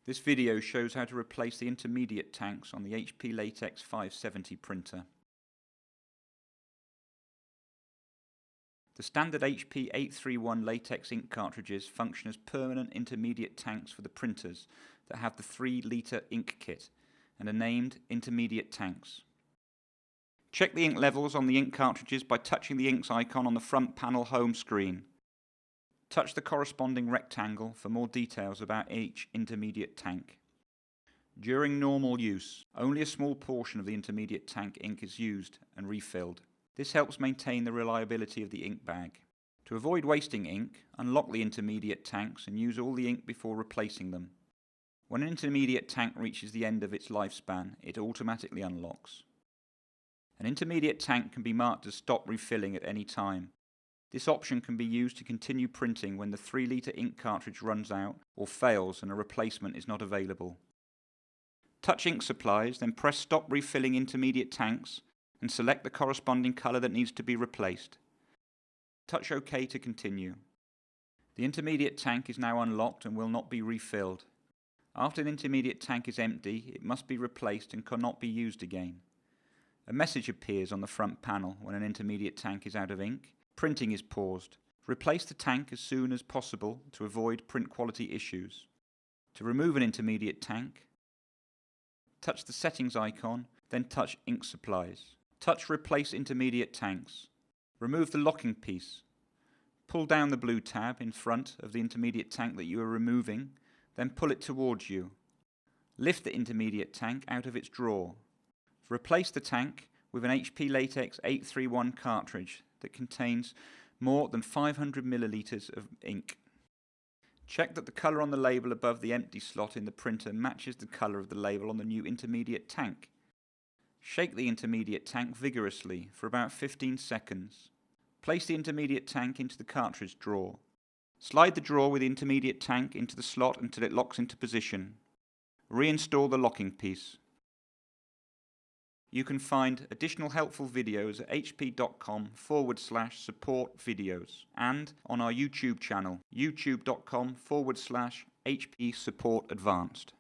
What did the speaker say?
This video shows how to replace the intermediate tanks on the HP Latex 570 printer. The standard HP 831 latex ink cartridges function as permanent intermediate tanks for the printers that have the 3-litre ink kit and are named intermediate tanks. Check the ink levels on the ink cartridges by touching the inks icon on the front panel home screen. Touch the corresponding rectangle for more details about each intermediate tank. During normal use, only a small portion of the intermediate tank ink is used and refilled. This helps maintain the reliability of the ink bag. To avoid wasting ink, unlock the intermediate tanks and use all the ink before replacing them. When an intermediate tank reaches the end of its lifespan, it automatically unlocks. An intermediate tank can be marked as stop refilling at any time. This option can be used to continue printing when the 3-litre ink cartridge runs out or fails and a replacement is not available. Touch ink supplies, then press Stop Refilling Intermediate Tanks and select the corresponding colour that needs to be replaced. Touch OK to continue. The intermediate tank is now unlocked and will not be refilled. After the intermediate tank is empty, it must be replaced and cannot be used again. A message appears on the front panel when an intermediate tank is out of ink. Printing is paused. Replace the tank as soon as possible to avoid print quality issues. To remove an intermediate tank, touch the settings icon, then touch ink supplies. Touch Replace Intermediate Tanks. Remove the locking piece. Pull down the blue tab in front of the intermediate tank that you are removing, then pull it towards you. Lift the intermediate tank out of its drawer. Replace the tank with an HP Latex 831 cartridge that contains more than 500 milliliters of ink. Check that the colour on the label above the empty slot in the printer matches the colour of the label on the new intermediate tank. Shake the intermediate tank vigorously for about 15 seconds. Place the intermediate tank into the cartridge drawer. Slide the drawer with the intermediate tank into the slot until it locks into position. Reinstall the locking piece. You can find additional helpful videos at hp.com/support videos and on our YouTube channel, youtube.com/HP support advanced.